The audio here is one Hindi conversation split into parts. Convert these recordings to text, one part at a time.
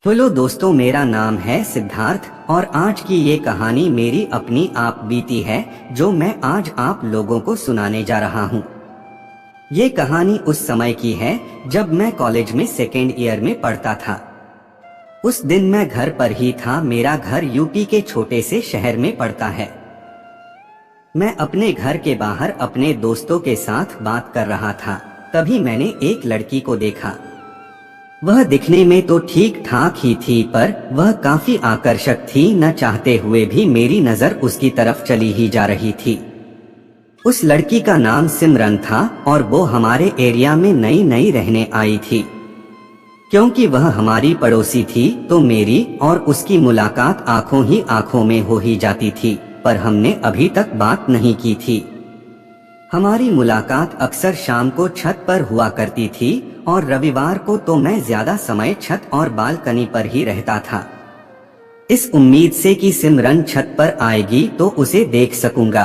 हेलो दोस्तों, मेरा नाम है सिद्धार्थ और आज की ये कहानी मेरी अपनी आप बीती है जो मैं आज आप लोगों को सुनाने जा रहा हूँ। ये कहानी उस समय की है जब मैं कॉलेज में सेकेंड ईयर में पढ़ता था। उस दिन मैं घर पर ही था। मेरा घर यूपी के छोटे से शहर में पड़ता है। मैं अपने घर के बाहर अपने दोस्तों के साथ बात कर रहा था, तभी मैंने एक लड़की को देखा। वह दिखने में तो ठीक ठाक ही थी, पर वह काफी आकर्षक थी। न चाहते हुए भी मेरी नजर उसकी तरफ चली ही जा रही थी। उस लड़की का नाम सिमरन था और वो हमारे एरिया में नई नई रहने आई थी। क्योंकि वह हमारी पड़ोसी थी तो मेरी और उसकी मुलाकात आंखों ही आंखों में हो ही जाती थी, पर हमने अभी तक बात नहीं की थी। हमारी मुलाकात अक्सर शाम को छत पर हुआ करती थी और रविवार को तो मैं ज्यादा समय छत और बालकनी पर ही रहता था, इस उम्मीद से कि सिमरन छत पर आएगी तो उसे देख सकूंगा।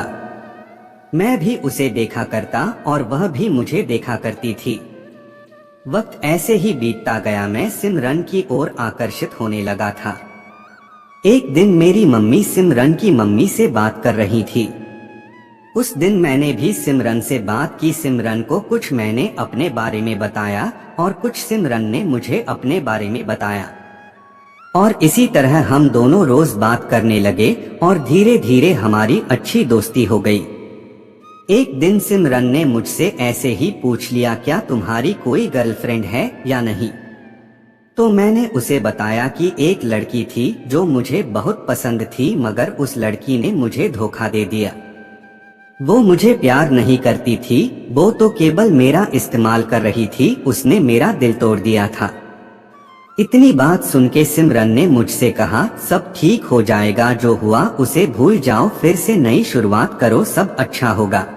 मैं भी उसे देखा करता और वह भी मुझे देखा करती थी। वक्त ऐसे ही बीतता गया। मैं सिमरन की ओर आकर्षित होने लगा था। एक दिन मेरी मम्मी सिमरन की मम्मी से बात कर रही थी। उस दिन मैंने भी सिमरन से बात की। सिमरन को कुछ मैंने अपने बारे में बताया और कुछ सिमरन ने मुझे अपने बारे में बताया, और इसी तरह हम दोनों रोज बात करने लगे और धीरे धीरे हमारी अच्छी दोस्ती हो गई। एक दिन सिमरन ने मुझसे ऐसे ही पूछ लिया, क्या तुम्हारी कोई गर्लफ्रेंड है या नहीं? तो मैंने उसे बताया कि एक लड़की थी जो मुझे बहुत पसंद थी, मगर उस लड़की ने मुझे धोखा दे दिया। वो मुझे प्यार नहीं करती थी, वो तो केवल मेरा इस्तेमाल कर रही थी। उसने मेरा दिल तोड़ दिया था। इतनी बात सुन के सिमरन ने मुझसे कहा, सब ठीक हो जाएगा, जो हुआ उसे भूल जाओ, फिर से नई शुरुआत करो, सब अच्छा होगा।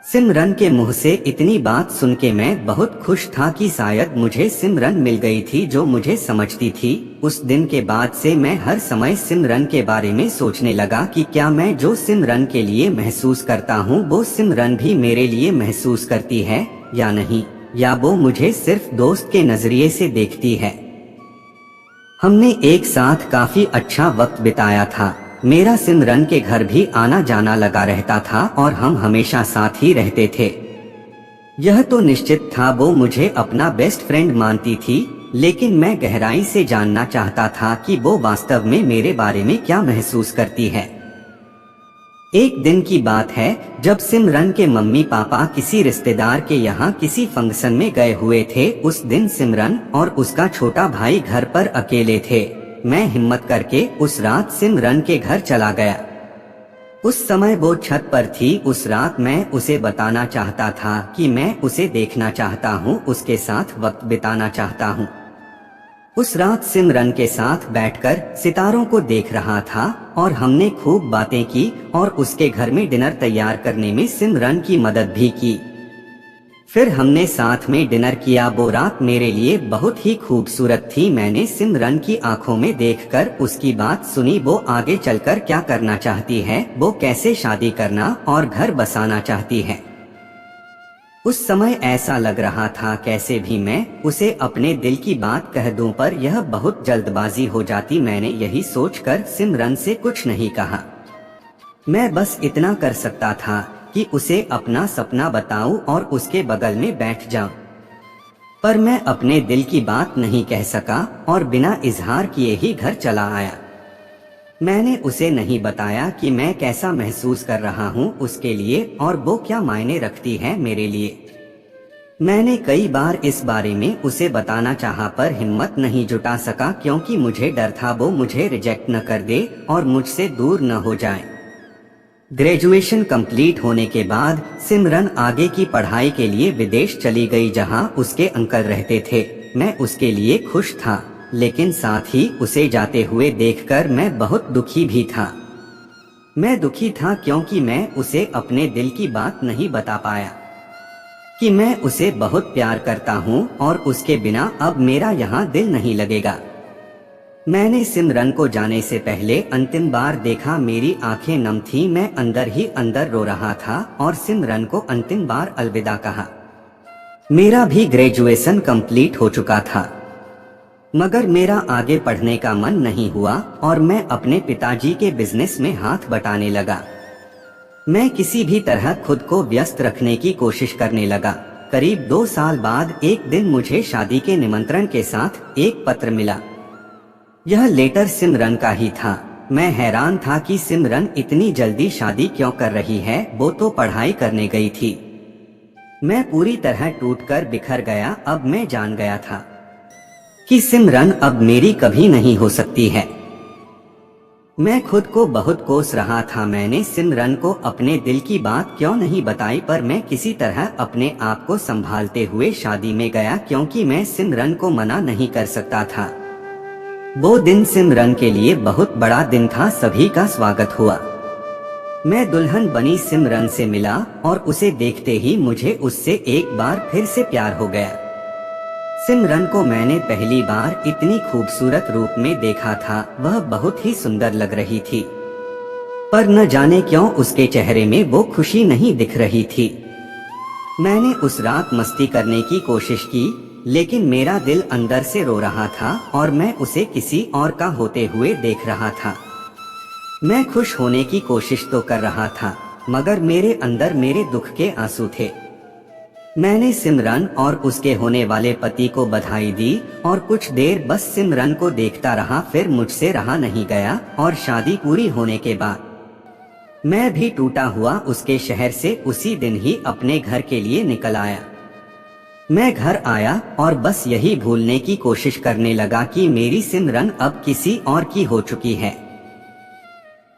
सिमरन के मुंह से इतनी बात सुन के मैं बहुत खुश था कि शायद मुझे सिमरन मिल गई थी जो मुझे समझती थी। उस दिन के बाद से मैं हर समय सिमरन के बारे में सोचने लगा कि क्या मैं जो सिमरन के लिए महसूस करता हूँ वो सिमरन भी मेरे लिए महसूस करती है या नहीं, या वो मुझे सिर्फ दोस्त के नजरिए से देखती है। हमने एक साथ काफी अच्छा वक्त बिताया था। मेरा सिमरन के घर भी आना जाना लगा रहता था और हम हमेशा साथ ही रहते थे। यह तो निश्चित था वो मुझे अपना बेस्ट फ्रेंड मानती थी, लेकिन मैं गहराई से जानना चाहता था कि वो वास्तव में मेरे बारे में क्या महसूस करती है। एक दिन की बात है जब सिमरन के मम्मी पापा किसी रिश्तेदार के यहाँ किसी फंक्शन में गए हुए थे। उस दिन सिमरन और उसका छोटा भाई घर पर अकेले थे। मैं हिम्मत करके उस रात सिमरन के घर चला गया। उस समय वो छत पर थी। उस रात मैं उसे बताना चाहता था कि मैं उसे देखना चाहता हूँ, उसके साथ वक्त बिताना चाहता हूँ। उस रात सिमरन के साथ बैठकर सितारों को देख रहा था और हमने खूब बातें की और उसके घर में डिनर तैयार करने में सिमरन की मदद भी की। फिर हमने साथ में डिनर किया। वो रात मेरे लिए बहुत ही खूबसूरत थी। मैंने सिमरन की आंखों में देखकर उसकी बात सुनी। वो आगे चलकर क्या करना चाहती है, वो कैसे शादी करना और घर बसाना चाहती है। उस समय ऐसा लग रहा था कैसे भी मैं उसे अपने दिल की बात कह दूं, पर यह बहुत जल्दबाजी हो जाती। मैंने यही सोचकर सिमरन से कुछ नहीं कहा। मैं बस इतना कर सकता था कि उसे अपना सपना बताऊं और उसके बगल में बैठ जाऊं, पर मैं अपने दिल की बात नहीं कह सका और बिना इजहार किए ही घर चला आया। मैंने उसे नहीं बताया कि मैं कैसा महसूस कर रहा हूं उसके लिए और वो क्या मायने रखती है मेरे लिए। मैंने कई बार इस बारे में उसे बताना चाहा, पर हिम्मत नहीं जुटा सका, क्योंकि मुझे डर था वो मुझे रिजेक्ट न कर दे और मुझसे दूर न हो जाए। ग्रेजुएशन कंप्लीट होने के बाद सिमरन आगे की पढ़ाई के लिए विदेश चली गई, जहां उसके अंकल रहते थे। मैं उसके लिए खुश था, लेकिन साथ ही उसे जाते हुए देखकर मैं बहुत दुखी भी था। मैं दुखी था क्योंकि मैं उसे अपने दिल की बात नहीं बता पाया कि मैं उसे बहुत प्यार करता हूं और उसके बिना अब मेरा यहाँ दिल नहीं लगेगा। मैंने सिमरन को जाने से पहले अंतिम बार देखा। मेरी आंखें नम थी। मैं अंदर ही अंदर रो रहा था और सिमरन को अंतिम बार अलविदा कहा। मेरा भी ग्रेजुएशन कंप्लीट हो चुका था। मगर मेरा आगे पढ़ने का मन नहीं हुआ और मैं अपने पिताजी के बिजनेस में हाथ बटाने लगा। मैं किसी भी तरह खुद को व्यस्त रखने की कोशिश करने लगा। करीब 2 साल बाद एक दिन मुझे शादी के निमंत्रण के साथ एक पत्र मिला। यह लेटर सिमरन का ही था। मैं हैरान था कि सिमरन इतनी जल्दी शादी क्यों कर रही है, वो तो पढ़ाई करने गई थी। मैं पूरी तरह टूटकर बिखर गया। अब मैं जान गया था कि सिमरन अब मेरी कभी नहीं हो सकती है। मैं खुद को बहुत कोस रहा था। मैंने सिमरन को अपने दिल की बात क्यों नहीं बताई, पर मैं किसी तरह अपने आप को संभालते हुए शादी में गया, क्योंकि मैं सिमरन को मना नहीं कर सकता था। वो दिन सिमरन के लिए बहुत बड़ा दिन था। सभी का स्वागत हुआ। मैं दुल्हन बनी सिमरन से मिला और उसे देखते ही मुझे उससे एक बार फिर से प्यार हो गया। सिमरन को मैंने पहली बार इतनी खूबसूरत रूप में देखा था। वह बहुत ही सुंदर लग रही थी, पर न जाने क्यों उसके चेहरे में वो खुशी नहीं दिख रही थी। मैंने उस रात मस्ती करने की कोशिश की, लेकिन मेरा दिल अंदर से रो रहा था और मैं उसे किसी और का होते हुए देख रहा था। मैं खुश होने की कोशिश तो कर रहा था, मगर मेरे अंदर मेरे दुख के आंसू थे। मैंने सिमरन और उसके होने वाले पति को बधाई दी और कुछ देर बस सिमरन को देखता रहा। फिर मुझसे रहा नहीं गया और शादी पूरी होने के बाद मैं भी टूटा हुआ उसके शहर से उसी दिन ही अपने घर के लिए निकल आया। मैं घर आया और बस यही भूलने की कोशिश करने लगा कि मेरी सिमरन अब किसी और की हो चुकी है।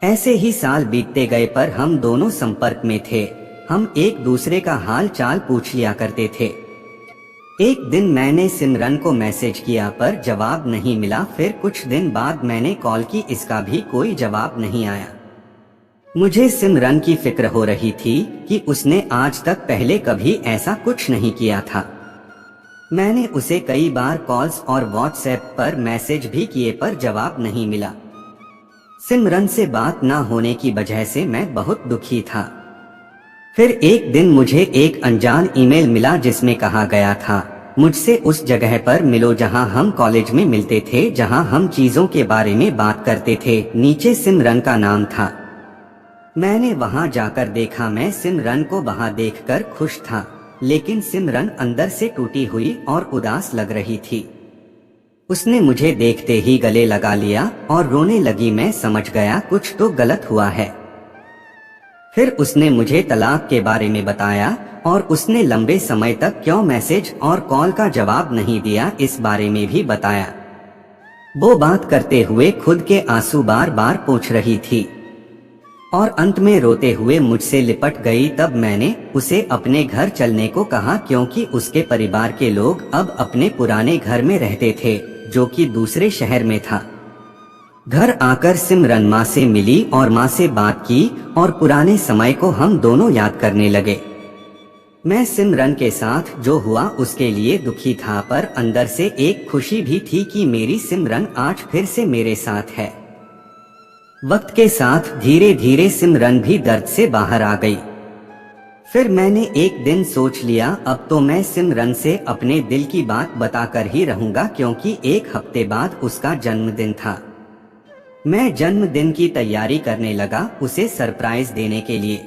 ऐसे ही साल बीतते गए, पर हम दोनों संपर्क में थे। हम एक दूसरे का हाल चाल पूछ लिया करते थे। एक दिन मैंने सिमरन को मैसेज किया पर जवाब नहीं मिला। फिर कुछ दिन बाद मैंने कॉल की, इसका भी कोई जवाब नहीं आया। मुझे सिमरन की फिक्र हो रही थी कि उसने आज तक पहले कभी ऐसा कुछ नहीं किया था। मैंने उसे कई बार कॉल्स और व्हाट्सएप पर मैसेज भी किए, पर जवाब नहीं मिला। सिमरन से बात ना होने की वजह से मैं बहुत दुखी था। फिर एक दिन मुझे एक अनजान ईमेल मिला जिसमें कहा गया था, मुझसे उस जगह पर मिलो जहां हम कॉलेज में मिलते थे, जहां हम चीजों के बारे में बात करते थे। नीचे सिमरन का नाम था। मैंने वहां जाकर देखा। मैं सिमरन को वहां देखकर खुश था, लेकिन सिमरन अंदर से टूटी हुई और उदास लग रही थी। उसने मुझे देखते ही गले लगा लिया और रोने लगी। मैं समझ गया कुछ तो गलत हुआ है। फिर उसने मुझे तलाक के बारे में बताया और उसने लंबे समय तक क्यों मैसेज और कॉल का जवाब नहीं दिया, इस बारे में भी बताया। वो बात करते हुए खुद के आंसू बार बार पोंछ रही थी और अंत में रोते हुए मुझसे लिपट गई। तब मैंने उसे अपने घर चलने को कहा, क्योंकि उसके परिवार के लोग अब अपने पुराने घर में रहते थे, जो कि दूसरे शहर में था। घर आकर सिमरन माँ से मिली और माँ से बात की और पुराने समय को हम दोनों याद करने लगे। मैं सिमरन के साथ जो हुआ उसके लिए दुखी था, पर अंदर से एक खुशी भी थी कि मेरी सिमरन आज फिर से मेरे साथ है। वक्त के साथ धीरे धीरे सिमरन भी दर्द से बाहर आ गई। फिर मैंने एक दिन सोच लिया, अब तो मैं सिमरन से अपने दिल की बात बताकर ही रहूंगा, क्योंकि एक हफ्ते बाद उसका जन्मदिन था। मैं जन्मदिन की तैयारी करने लगा उसे सरप्राइज देने के लिए।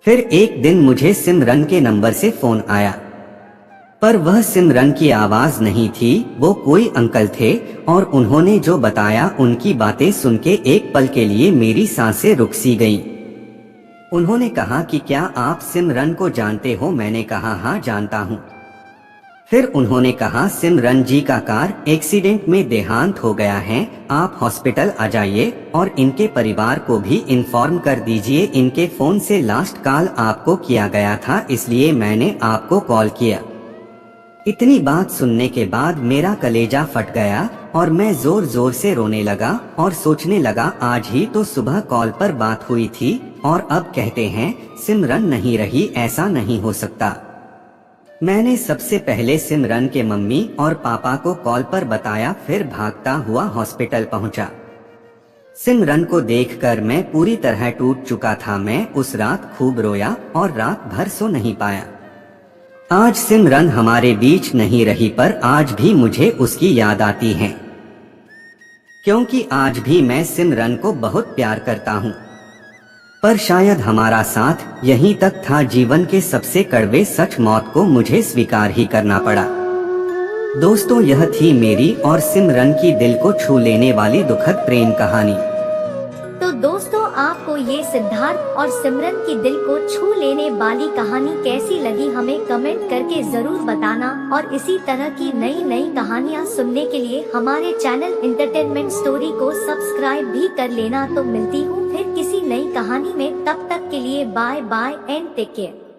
फिर एक दिन मुझे सिमरन के नंबर से फोन आया, पर वह सिमरन की आवाज नहीं थी। वो कोई अंकल थे और उन्होंने जो बताया उनकी बातें सुन के एक पल के लिए मेरी सांसें रुक सी गईं। उन्होंने कहा कि क्या आप सिमरन को जानते हो? मैंने कहा हाँ जानता हूँ। फिर उन्होंने कहा सिमरन जी का कार एक्सीडेंट में देहांत हो गया है, आप हॉस्पिटल आ जाइए और इनके परिवार को भी इन्फॉर्म कर दीजिए। इनके फोन से लास्ट कॉल आपको किया गया था, इसलिए मैंने आपको कॉल किया। इतनी बात सुनने के बाद मेरा कलेजा फट गया और मैं जोर जोर से रोने लगा और सोचने लगा, आज ही तो सुबह कॉल पर बात हुई थी और अब कहते हैं सिमरन नहीं रही, ऐसा नहीं हो सकता। मैंने सबसे पहले सिमरन के मम्मी और पापा को कॉल पर बताया, फिर भागता हुआ हॉस्पिटल पहुंचा। सिमरन को देखकर मैं पूरी तरह टूट चुका था। मैं उस रात खूब रोया और रात भर सो नहीं पाया। आज सिमरन हमारे बीच नहीं रही, पर आज भी मुझे उसकी याद आती है, क्योंकि आज भी मैं सिमरन को बहुत प्यार करता हूँ। पर शायद हमारा साथ यहीं तक था, जीवन के सबसे कड़वे सच मौत को मुझे स्वीकार ही करना पड़ा। दोस्तों, यह थी मेरी और सिमरन की दिल को छू लेने वाली दुखद प्रेम कहानी। तो दोस्तों, आपको ये सिद्धार्थ और सिमरन की दिल को छू लेने वाली कहानी कैसी लगी, हमें कमेंट करके जरूर बताना। और इसी तरह की नई नई कहानियाँ सुनने के लिए हमारे चैनल एंटरटेनमेंट स्टोरी को सब्सक्राइब भी कर लेना। तो मिलती हूँ फिर किसी नई कहानी में, तब तक के लिए bye bye and take care.